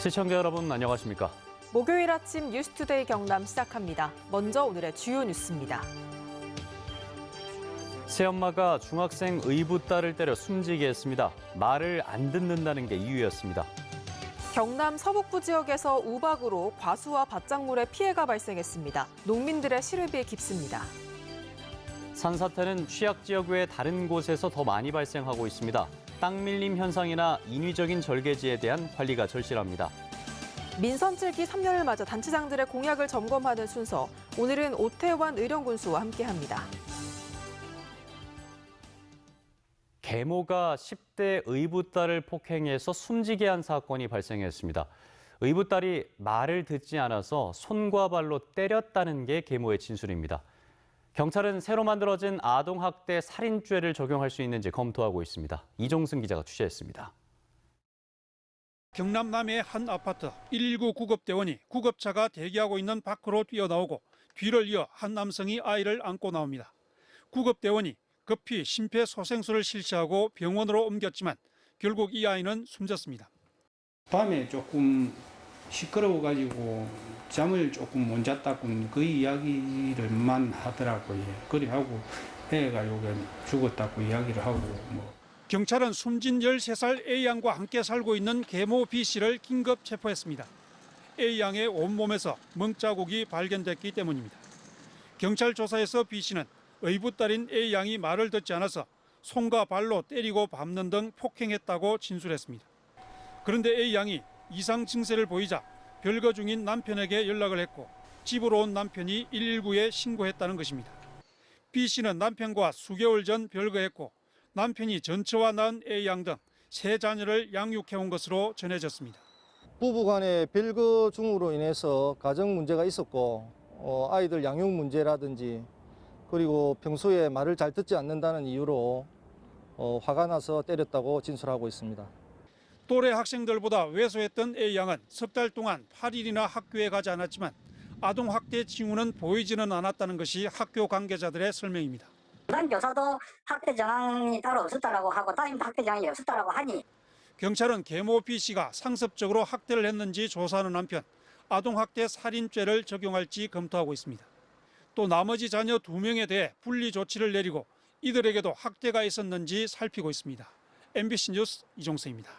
시청자 여러분 안녕하십니까? 목요일 아침 뉴스투데이 경남 시작합니다. 먼저 오늘의 주요 뉴스입니다. 새엄마가 중학생 의붓 딸을 때려 숨지게 했습니다. 말을 안 듣는다는 게 이유였습니다. 경남 서북부 지역에서 우박으로 과수와 밭작물에 피해가 발생했습니다. 농민들의 시름이 깊습니다. 산사태는 취약 지역 외 다른 곳에서 더 많이 발생하고 있습니다. 땅 밀림 현상이나 인위적인 절개지에 대한 관리가 절실합니다. 민선 7기 3년을 맞아 단체장들의 공약을 점검하는 순서. 오늘은 오태환 의령군수와 함께합니다. 계모가 10대 의붓 딸을 폭행해서 숨지게 한 사건이 발생했습니다. 의붓 딸이 말을 듣지 않아서 손과 발로 때렸다는 게 계모의 진술입니다. 경찰은 새로 만들어진 아동학대 살인죄를 적용할 수 있는지 검토하고 있습니다. 이종승 기자가 취재했습니다. 경남 남해의 한 아파트 119 구급대원이 구급차가 대기하고 있는 밖으로 뛰어나오고 뒤를 이어 한 남성이 아이를 안고 나옵니다. 구급대원이 급히 심폐소생술을 실시하고 병원으로 옮겼지만 결국 이 아이는 숨졌습니다. 밤에 조금 시끄러워가지고 잠을 조금 못 잤다고 그 이야기를만 하더라고요. 그래 하고 애가 여기 죽었다고 이야기를 하고 경찰은 숨진 13살 A양과 함께 살고 있는 계모 B씨를 긴급 체포했습니다. A양의 온몸에서 멍자국이 발견됐기 때문입니다. 경찰 조사에서 B씨는 의붓 딸인 A양이 말을 듣지 않아서 손과 발로 때리고 밟는 등 폭행했다고 진술했습니다. 그런데 A양이 이상 증세를 보이자 별거 중인 남편에게 연락을 했고 집으로 온 남편이 119에 신고했다는 것입니다. B씨는 남편과 수개월 전 별거했고 남편이 전처와 낳은 A양 등 세 자녀를 양육해온 것으로 전해졌습니다. 부부간의 별거 중으로 인해서 가정 문제가 있었고 아이들 양육 문제라든지 그리고 평소에 말을 잘 듣지 않는다는 이유로 화가 나서 때렸다고 진술하고 있습니다. 또래 학생들보다 왜소했던 A양은 석 달 동안 8일이나 학교에 가지 않았지만 아동학대 징후는 보이지는 않았다는 것이 학교 관계자들의 설명입니다. 담임 교사도 학대 정황이 따로 없었다라고 하고 담임도 학대 정황이 없었다라고 하니 경찰은 계모 B씨가 상습적으로 학대를 했는지 조사하는 한편 아동학대 살인죄를 적용할지 검토하고 있습니다. 또 나머지 자녀 2명에 대해 분리 조치를 내리고 이들에게도 학대가 있었는지 살피고 있습니다. MBC 뉴스 이종세입니다.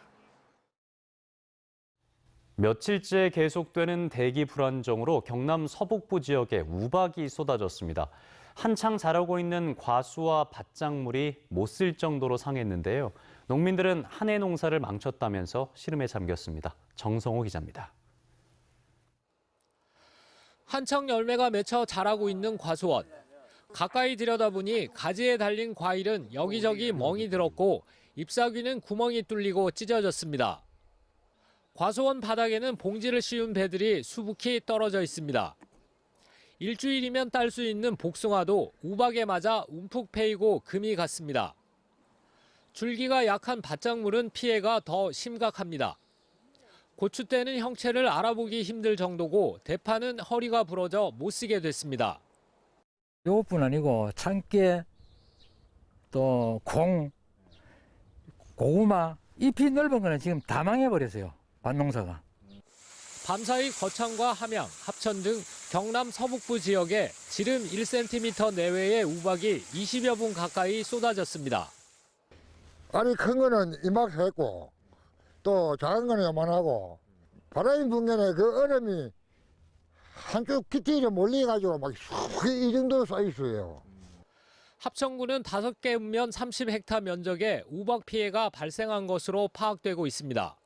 며칠째 계속되는 대기 불안정으로 경남 서북부 지역에 우박이 쏟아졌습니다. 한창 자라고 있는 과수와 밭작물이 못 쓸 정도로 상했는데요. 농민들은 한 해 농사를 망쳤다면서 시름에 잠겼습니다. 정성호 기자입니다. 한창 열매가 맺혀 자라고 있는 과수원. 가까이 들여다보니 가지에 달린 과일은 여기저기 멍이 들었고 잎사귀는 구멍이 뚫리고 찢어졌습니다. 과수원 바닥에는 봉지를 씌운 배들이 수북히 떨어져 있습니다. 일주일이면 딸 수 있는 복숭아도 우박에 맞아 움푹 패이고 금이 갔습니다. 줄기가 약한 밭작물은 피해가 더 심각합니다. 고추대는 형체를 알아보기 힘들 정도고 대파는 허리가 부러져 못 쓰게 됐습니다. 이것뿐 아니고 참깨, 또 콩, 고구마, 잎이 넓은 거는 지금 다 망해버렸어요. 밭농사가. 밤사이 거창과 함양, 합천 등 경남 서북부 지역에 지름 1cm 내외의 우박이 20여 분 가까이 쏟아졌습니다. 알이 큰 거는 이만큼 했고 또 작은 거는 요만하고 바람이 불면에 그 얼음이 한쪽 기티로 몰려가지고 막 이 정도로 쌓였어요. 합천군은 5개 읍면 30헥타 면적에 우박 피해가 발생한 것으로 파악되고 있습니다.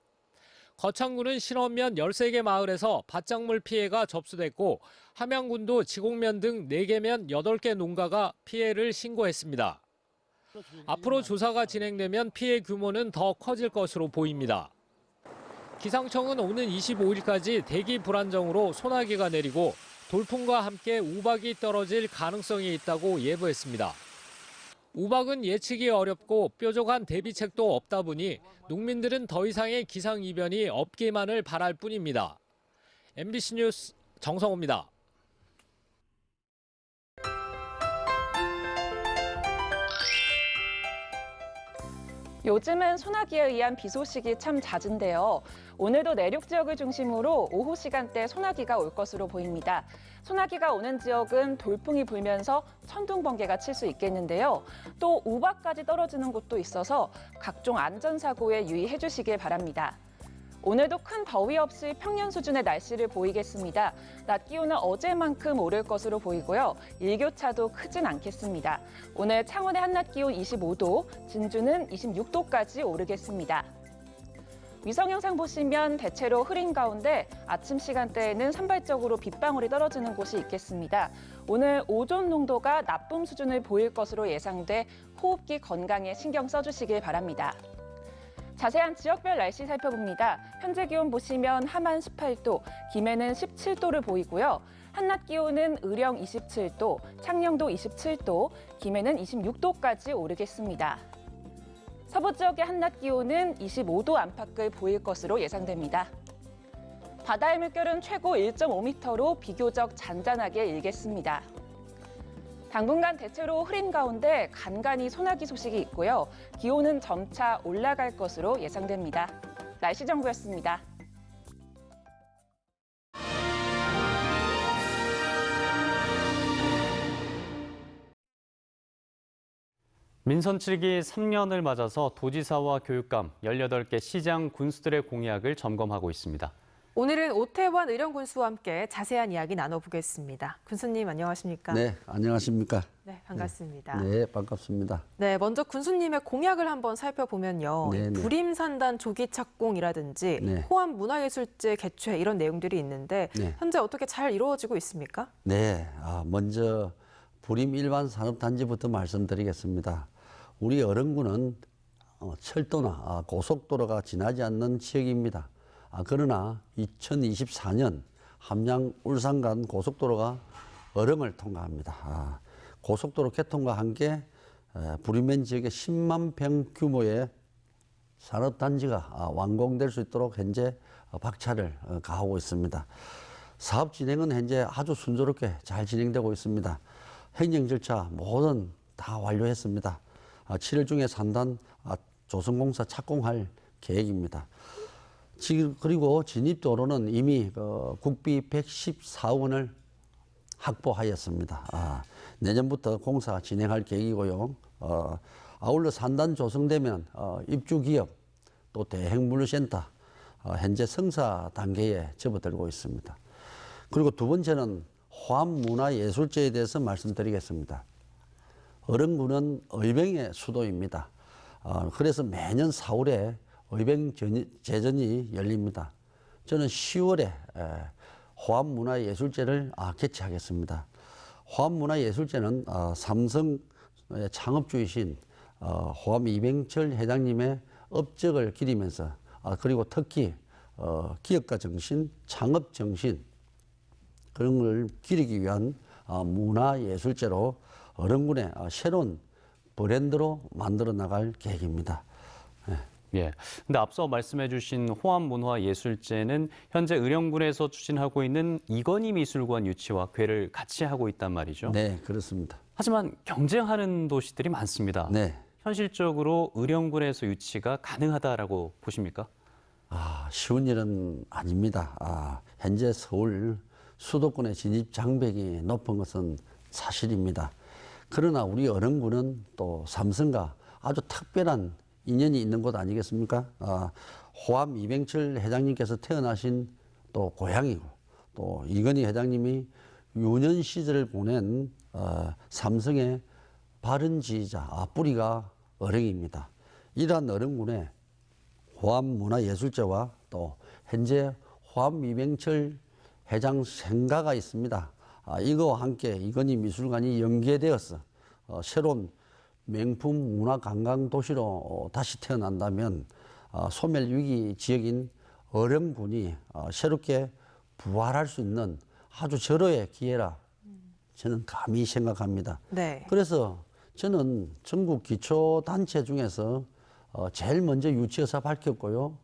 거창군은 신원면 13개 마을에서 밭작물 피해가 접수됐고 함양군도 지곡면 등 4개면 8개 농가가 피해를 신고했습니다. 앞으로 조사가 진행되면 피해 규모는 더 커질 것으로 보입니다. 기상청은 오는 25일까지 대기 불안정으로 소나기가 내리고 돌풍과 함께 우박이 떨어질 가능성이 있다고 예보했습니다. 우박은 예측이 어렵고 뾰족한 대비책도 없다 보니 농민들은 더 이상의 기상이변이 없기만을 바랄 뿐입니다. MBC 뉴스 정성호입니다. 요즘은 소나기에 의한 비 소식이 참 잦은데요. 오늘도 내륙 지역을 중심으로 오후 시간대 소나기가 올 것으로 보입니다. 소나기가 오는 지역은 돌풍이 불면서 천둥, 번개가 칠 수 있겠는데요. 또 우박까지 떨어지는 곳도 있어서 각종 안전사고에 유의해 주시길 바랍니다. 오늘도 큰 더위 없이 평년 수준의 날씨를 보이겠습니다. 낮 기온은 어제만큼 오를 것으로 보이고요. 일교차도 크진 않겠습니다. 오늘 창원의 한낮 기온 25도, 진주는 26도까지 오르겠습니다. 위성 영상 보시면 대체로 흐린 가운데 아침 시간대에는 산발적으로 빗방울이 떨어지는 곳이 있겠습니다. 오늘 오존 농도가 나쁨 수준을 보일 것으로 예상돼 호흡기 건강에 신경 써주시길 바랍니다. 자세한 지역별 날씨 살펴봅니다. 현재 기온 보시면 함안 18도, 김해는 17도를 보이고요. 한낮 기온은 의령 27도, 창녕도 27도, 김해는 26도까지 오르겠습니다. 서부 지역의 한낮 기온은 25도 안팎을 보일 것으로 예상됩니다. 바다의 물결은 최고 1.5m로 비교적 잔잔하게 일겠습니다. 당분간 대체로 흐린 가운데 간간히 소나기 소식이 있고요. 기온은 점차 올라갈 것으로 예상됩니다. 날씨 정보였습니다. 민선 7기 3년을 맞아서 도지사와 교육감, 18개 시장 군수들의 공약을 점검하고 있습니다. 오늘은 오태환 의령군수와 함께 자세한 이야기 나눠보겠습니다. 군수님 안녕하십니까? 네, 안녕하십니까? 네, 반갑습니다. 네, 반갑습니다. 네, 먼저 군수님의 공약을 한번 살펴보면요. 불임산단 조기 착공이라든지 호암 문화예술제 개최 이런 내용들이 있는데 현재 어떻게 잘 이루어지고 있습니까? 네, 먼저 불임 일반 산업단지부터 말씀드리겠습니다. 우리 어른군은 철도나 고속도로가 지나지 않는 지역입니다. 그러나 2024년 함양 울산 간 고속도로가 어릉을 통과합니다. 고속도로 개통과 함께 불임면 지역에 10만 평 규모의 산업단지가 완공될 수 있도록 현재 박차를 가하고 있습니다. 사업 진행은 현재 아주 순조롭게 잘 진행되고 있습니다. 행정 절차 모든 다 완료했습니다. 7월 중에 산단 조성공사 착공할 계획입니다. 그리고 진입도로는 이미 국비 114억 원을 확보하였습니다. 내년부터 공사 진행할 계획이고요. 아울러 산단 조성되면 입주기업 또 대행물류센터 현재 성사 단계에 접어들고 있습니다. 그리고 두 번째는 호암문화예술제에 대해서 말씀드리겠습니다. 어릉군은 의병의 수도입니다. 그래서 매년 4월에 의병제전이 열립니다. 저는 10월에 호암문화예술제를 개최하겠습니다. 호암문화예술제는 삼성의 창업주이신 호암 이병철 회장님의 업적을 기리면서 그리고 특히 기업가 정신, 창업 정신 그런 걸 기리기 위한 문화예술제로 어릉군의 새로운 브랜드로 만들어 나갈 계획입니다. 예. 근데 앞서 말씀해 주신 호암문화예술제는 현재 의령군에서 추진하고 있는 이건희 미술관 유치와 궤를 같이 하고 있단 말이죠. 네, 그렇습니다. 하지만 경쟁하는 도시들이 많습니다. 네. 현실적으로 의령군에서 유치가 가능하다라고 보십니까? 쉬운 일은 아닙니다. 현재 서울 수도권의 진입 장벽이 높은 것은 사실입니다. 그러나 우리 어릉군은 또 삼성과 아주 특별한 인연이 있는 곳 아니겠습니까? 호암 이병철 회장님께서 태어나신 또 고향이고 또 이건희 회장님이 유년 시절을 보낸 삼성의 바른 지휘자, 뿌리가 어릉입니다. 이러한 어릉군에 호암 문화예술제와 또 현재 호암 이병철 회장 생가가 있습니다. 이거와 함께 이건희 미술관이 연계되어서 새로운 명품 문화관광도시로 다시 태어난다면 소멸위기 지역인 어릉군이 새롭게 부활할 수 있는 아주 절호의 기회라 저는 감히 생각합니다. 네. 그래서 저는 전국 기초단체 중에서 제일 먼저 유치해서 밝혔고요.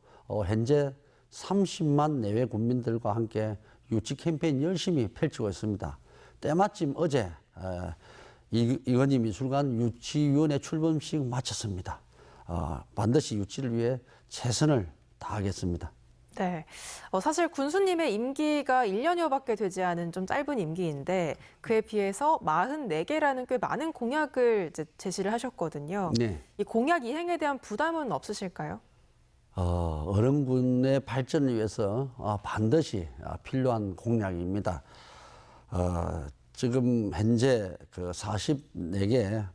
현재 30만 내외 국민들과 함께 유치 캠페인 열심히 펼치고 있습니다. 때마침 어제 이건희 미술관 유치위원회 출범식 마쳤습니다. 반드시 유치를 위해 최선을 다하겠습니다. 네, 사실 군수님의 임기가 1년여밖에 되지 않은 좀 짧은 임기인데 그에 비해서 44개라는 꽤 많은 공약을 이제 제시를 하셨거든요. 네. 이 공약 이행에 대한 부담은 없으실까요? 어령군의 발전을 위해서 반드시 필요한 공약입니다. 지금 현재 그 44개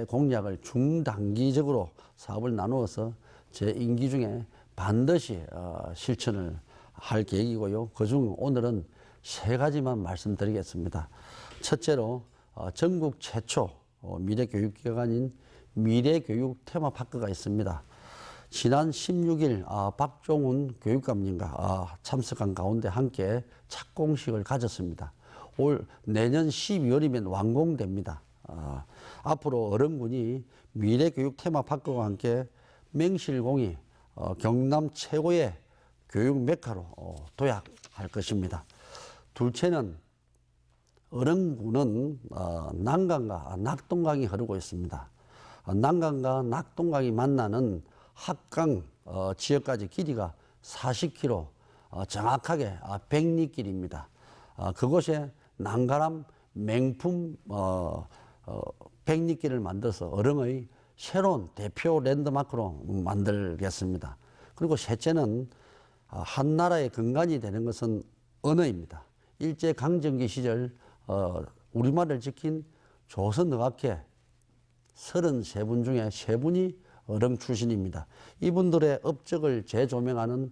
공약을 중단기적으로 사업을 나누어서 제 임기 중에 반드시 실천을 할 계획이고요. 그중 오늘은 3가지만 말씀드리겠습니다. 첫째로 전국 최초 미래교육기관인 미래교육 테마파크가 있습니다. 지난 16일 박종훈 교육감님과 참석한 가운데 함께 착공식을 가졌습니다. 내년 12월이면 완공됩니다. 앞으로 어령군이 미래교육 테마파크와 함께 맹실공이 경남 최고의 교육 메카로 도약할 것입니다. 둘째는 어령군은 난강과 낙동강이 흐르고 있습니다. 난강과 낙동강이 만나는 합강 지역까지 길이가 40km, 정확하게 백리길입니다. 그곳에 난가람 맹품 백리길을 만들어서 어령의 새로운 대표 랜드마크로 만들겠습니다. 그리고 셋째는 한나라의 근간이 되는 것은 언어입니다. 일제강점기 시절 우리말을 지킨 조선의학회 33분 중에 3분이 어령 출신입니다. 이분들의 업적을 재조명하는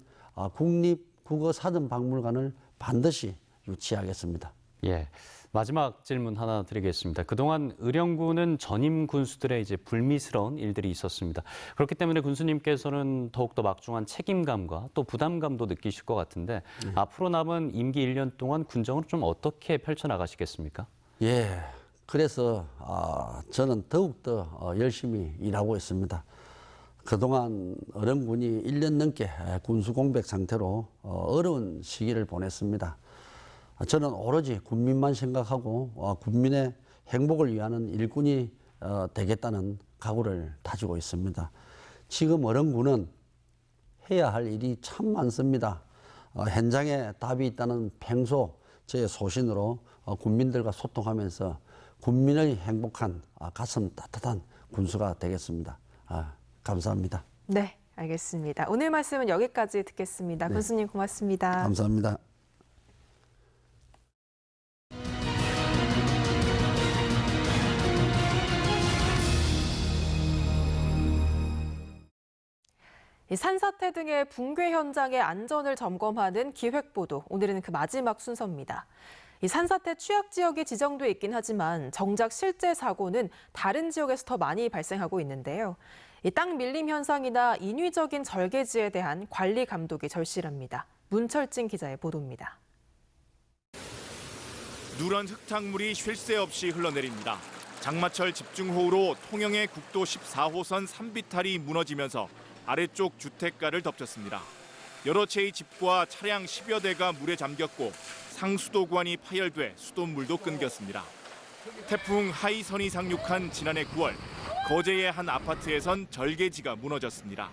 국립국어사전박물관을 반드시 유치하겠습니다. 예. 마지막 질문 하나 드리겠습니다. 그동안 의령군은 전임 군수들의 이제 불미스러운 일들이 있었습니다. 그렇기 때문에 군수님께서는 더욱더 막중한 책임감과 또 부담감도 느끼실 것 같은데 앞으로 남은 임기 1년 동안 군정을 좀 어떻게 펼쳐나가시겠습니까? 예, 그래서 저는 더욱더 열심히 일하고 있습니다. 그동안 어령군이 1년 넘게 군수 공백 상태로 어려운 시기를 보냈습니다. 저는 오로지 군민만 생각하고 군민의 행복을 위하는 일꾼이 되겠다는 각오를 다지고 있습니다. 지금 어령군은 해야 할 일이 참 많습니다. 현장에 답이 있다는 평소 제 소신으로 군민들과 소통하면서 군민의 행복한 가슴 따뜻한 군수가 되겠습니다. 감사합니다. 네, 알겠습니다. 오늘 말씀은 여기까지 듣겠습니다. 네. 군수님 고맙습니다. 감사합니다. 산사태 등의 붕괴 현장의 안전을 점검하는 기획보도, 오늘은 그 마지막 순서입니다. 이 산사태 취약 지역이 지정돼 있긴 하지만 정작 실제 사고는 다른 지역에서 더 많이 발생하고 있는데요. 이 땅 밀림 현상이나 인위적인 절개지에 대한 관리 감독이 절실합니다. 문철진 기자의 보도입니다. 누런 흙탕물이 쉴 새 없이 흘러내립니다. 장마철 집중호우로 통영의 국도 14호선 산비탈이 무너지면서 아래쪽 주택가를 덮쳤습니다. 여러 채의 집과 차량 10여 대가 물에 잠겼고 상수도관이 파열돼 수돗물도 끊겼습니다. 태풍 하이선이 상륙한 지난해 9월, 거제의 한 아파트에선 절개지가 무너졌습니다.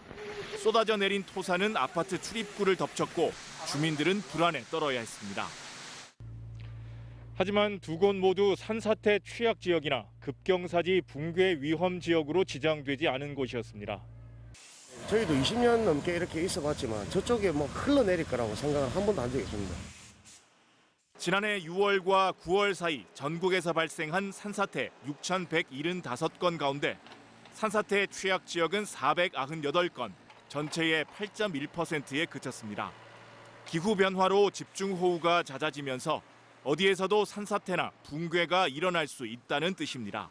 쏟아져 내린 토사는 아파트 출입구를 덮쳤고 주민들은 불안에 떨어야 했습니다. 하지만 두 곳 모두 산사태 취약 지역이나 급경사지 붕괴 위험 지역으로 지정되지 않은 곳이었습니다. 저희도 20년 넘게 이렇게 있어봤지만 저쪽에 뭐 흘러내릴 거라고 생각을 한 번도 한 적이 없습니다. 지난해 6월과 9월 사이 전국에서 발생한 산사태 6,175건 가운데 산사태 취약 지역은 498건, 전체의 8.1%에 그쳤습니다. 기후 변화로 집중호우가 잦아지면서 어디에서도 산사태나 붕괴가 일어날 수 있다는 뜻입니다.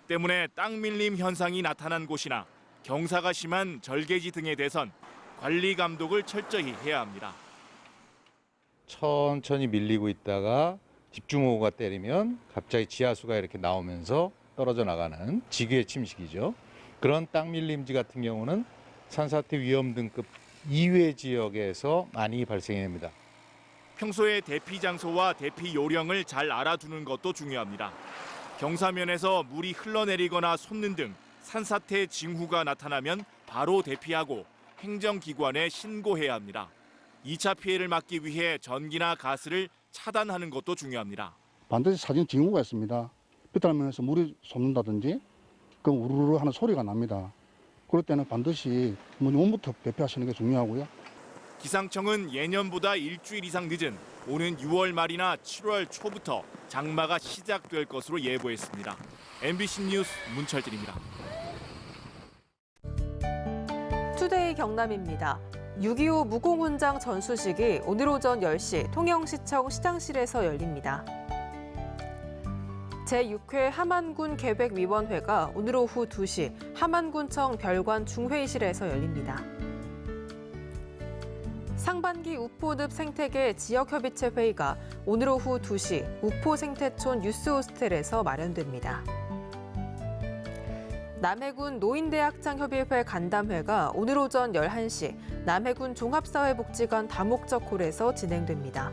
때문에 땅 밀림 현상이 나타난 곳이나 경사가 심한 절개지 등에 대해선 관리 감독을 철저히 해야 합니다. 천천히 밀리고 있다가 집중호우가 때리면 갑자기 지하수가 이렇게 나오면서 떨어져 나가는 지구의 침식이죠. 그런 땅 밀림지 같은 경우는 산사태 위험 등급 이외 지역에서 많이 발생합니다. 평소에 대피 장소와 대피 요령을 잘 알아두는 것도 중요합니다. 경사면에서 물이 흘러내리거나 솟는 등 산사태 징후가 나타나면 바로 대피하고 행정기관에 신고해야 합니다. 2차 피해를 막기 위해 전기나 가스를 차단하는 것도 중요합니다. 반드시 사진 징후가 있습니다. 비탈면에서 물이 솟는다든지 그 우르르 하는 소리가 납니다. 그럴 때는 반드시 문부터 대피하시는 게 중요하고요. 기상청은 예년보다 일주일 이상 늦은 오는 6월 말이나 7월 초부터 장마가 시작될 것으로 예보했습니다. MBC 뉴스 문철진입니다. 투데이 경남입니다. 6.25 무공훈장 전수식이 오늘 오전 10시 통영시청 시장실에서 열립니다. 제6회 함안군 계획위원회가 오늘 오후 2시 함안군청 별관 중회의실에서 열립니다. 상반기 우포늪 생태계 지역협의체 회의가 오늘 오후 2시 우포생태촌 유스호스텔에서 마련됩니다. 남해군 노인대학장협의회 간담회가 오늘 오전 11시 남해군 종합사회복지관 다목적 홀에서 진행됩니다.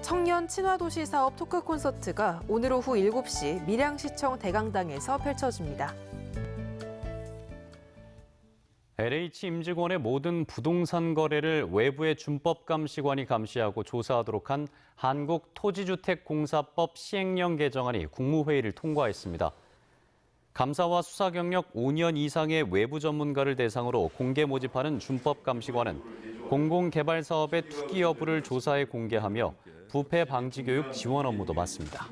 청년 친화도시 사업 토크 콘서트가 오늘 오후 7시 밀양시청 대강당에서 펼쳐집니다. LH 임직원의 모든 부동산 거래를 외부의 준법감시관이 감시하고 조사하도록 한 한국토지주택공사법 시행령 개정안이 국무회의를 통과했습니다. 감사와 수사 경력 5년 이상의 외부 전문가를 대상으로 공개 모집하는 준법감시관은 공공개발 사업의 투기 여부를 조사해 공개하며 부패 방지 교육 지원 업무도 맡습니다.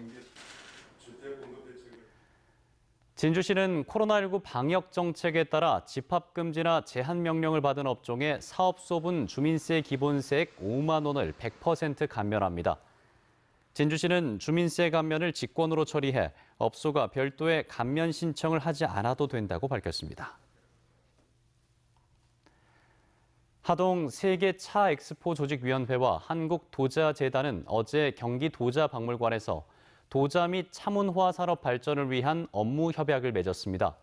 진주시는 코로나19 방역 정책에 따라 집합금지나 제한 명령을 받은 업종에 사업소분 주민세 기본세액 5만 원을 100% 감면합니다. 진주시는 주민세 감면을 직권으로 처리해 업소가 별도의 감면 신청을 하지 않아도 된다고 밝혔습니다. 하동 세계차 엑스포 조직위원회와 한국도자재단은 어제 경기 도자박물관에서 도자 및 차문화 산업 발전을 위한 업무 협약을 맺었습니다.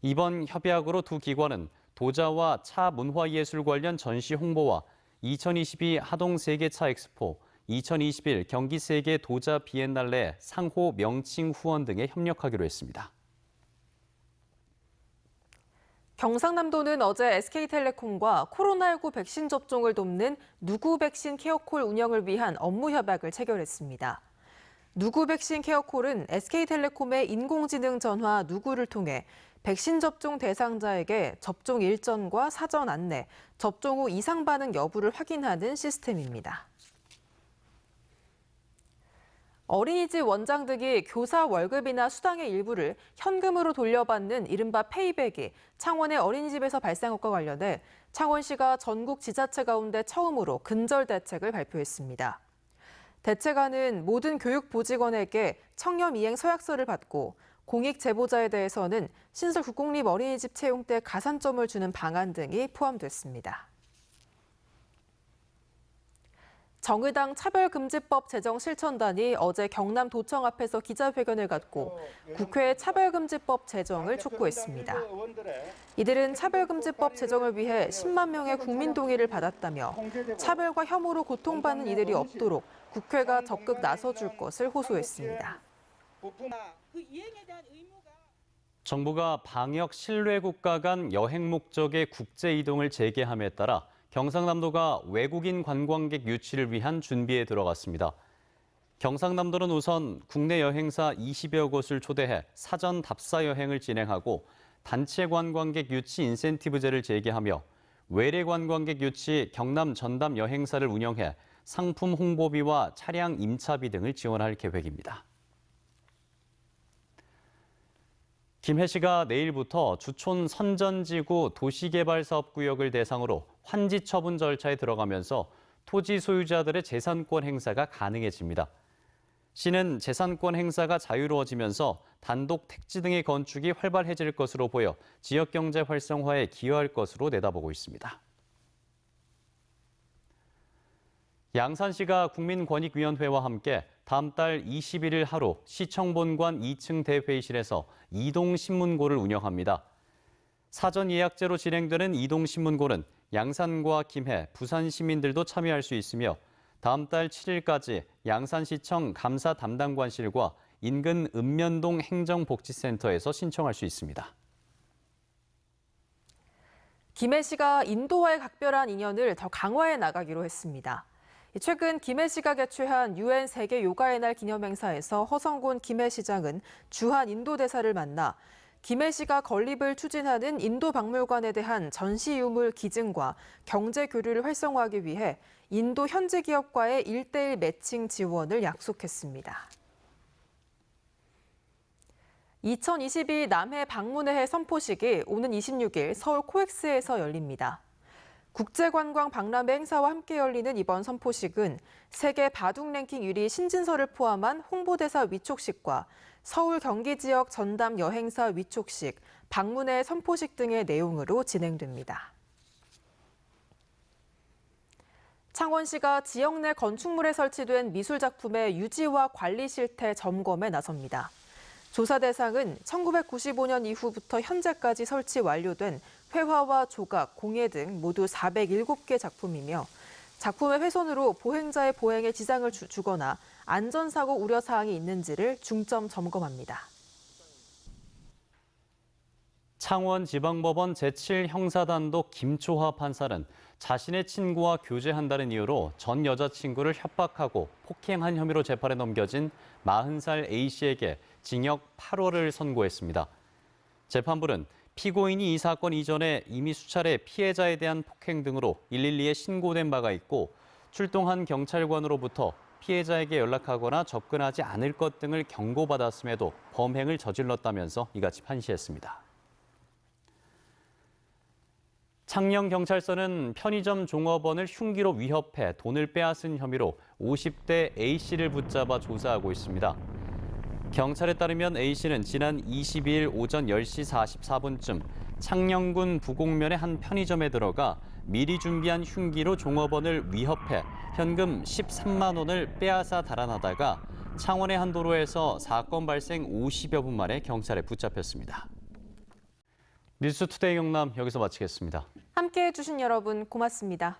이번 협약으로 두 기관은 도자와 차 문화예술 관련 전시 홍보와 2022 하동 세계차 엑스포, 2021 경기 세계 도자 비엔날레 상호 명칭 후원 등에 협력하기로 했습니다. 경상남도는 어제 SK텔레콤과 코로나19 백신 접종을 돕는 누구 백신 케어콜 운영을 위한 업무 협약을 체결했습니다. 누구 백신 케어콜은 SK텔레콤의 인공지능 전화 누구를 통해 백신 접종 대상자에게 접종 일정과 사전 안내, 접종 후 이상 반응 여부를 확인하는 시스템입니다. 어린이집 원장 등이 교사 월급이나 수당의 일부를 현금으로 돌려받는 이른바 페이백이 창원의 어린이집에서 발생한 것과 관련해 창원시가 전국 지자체 가운데 처음으로 근절 대책을 발표했습니다. 대책안은 모든 교육보직원에게 청렴이행 서약서를 받고 공익 제보자에 대해서는 신설 국공립 어린이집 채용 때 가산점을 주는 방안 등이 포함됐습니다. 정의당 차별금지법 제정 실천단이 어제 경남도청 앞에서 기자회견을 갖고 국회에 차별금지법 제정을 촉구했습니다. 이들은 차별금지법 제정을 위해 10만 명의 국민 동의를 받았다며 차별과 혐오로 고통받는 이들이 없도록 국회가 적극 나서줄 것을 호소했습니다. 정부가 방역 신뢰국가 간 여행 목적의 국제 이동을 재개함에 따라 경상남도가 외국인 관광객 유치를 위한 준비에 들어갔습니다. 경상남도는 우선 국내 여행사 20여 곳을 초대해 사전 답사 여행을 진행하고 단체 관광객 유치 인센티브제를 재개하며 외래 관광객 유치 경남 전담 여행사를 운영해 상품 홍보비와 차량 임차비 등을 지원할 계획입니다. 김해 시가 내일부터 주촌 선전지구 도시개발사업구역을 대상으로 환지 처분 절차에 들어가면서 토지 소유자들의 재산권 행사가 가능해집니다. 시는 재산권 행사가 자유로워지면서 단독 택지 등의 건축이 활발해질 것으로 보여 지역경제 활성화에 기여할 것으로 내다보고 있습니다. 양산시가 국민권익위원회와 함께 다음 달 21일 하루 시청 본관 2층 대회의실에서 이동신문고를 운영합니다. 사전 예약제로 진행되는 이동신문고는 양산과 김해, 부산 시민들도 참여할 수 있으며 다음 달 7일까지 양산시청 감사 담당관실과 인근 읍면동 행정복지센터에서 신청할 수 있습니다. 김해 시가 인도와의 각별한 인연을 더 강화해 나가기로 했습니다. 최근 김해 시가 개최한 UN 세계 요가의 날 기념행사에서 허성곤 김해시장은 주한 인도 대사를 만나 김해 시가 건립을 추진하는 인도 박물관에 대한 전시 유물 기증과 경제 교류를 활성화하기 위해 인도 현지 기업과의 1:1 매칭 지원을 약속했습니다. 2022 남해 방문회 선포식이 오는 26일 서울 코엑스에서 열립니다. 국제관광 박람회 행사와 함께 열리는 이번 선포식은 세계 바둑 랭킹 1위 신진서를 포함한 홍보대사 위촉식과 서울 경기 지역 전담 여행사 위촉식, 방문회 선포식 등의 내용으로 진행됩니다. 창원시가 지역 내 건축물에 설치된 미술 작품의 유지와 관리 실태 점검에 나섭니다. 조사 대상은 1995년 이후부터 현재까지 설치 완료된 회화와 조각, 공예 등 모두 407개 작품이며 작품의 훼손으로 보행자의 보행에 지장을 주거나 안전사고 우려 사항이 있는지를 중점 점검합니다. 창원지방법원 제7형사단독 김초하 판사는 자신의 친구와 교제한다는 이유로 전 여자친구를 협박하고 폭행한 혐의로 재판에 넘겨진 40살 A씨에게 징역 8월을 선고했습니다. 재판부는 피고인이 이 사건 이전에 이미 수차례 피해자에 대한 폭행 등으로 112에 신고된 바가 있고 출동한 경찰관으로부터 피해자에게 연락하거나 접근하지 않을 것 등을 경고받았음에도 범행을 저질렀다면서 이같이 판시했습니다. 창녕경찰서는 편의점 종업원을 흉기로 위협해 돈을 빼앗은 혐의로 50대 A씨를 붙잡아 조사하고 있습니다. 경찰에 따르면 A씨는 지난 22일 오전 10시 44분쯤 창녕군 부곡면의 한 편의점에 들어가 미리 준비한 흉기로 종업원을 위협해 현금 13만 원을 빼앗아 달아나다가 창원의 한 도로에서 사건 발생 50여 분 만에 경찰에 붙잡혔습니다. 뉴스투데이 경남 여기서 마치겠습니다. 함께해 주신 여러분 고맙습니다.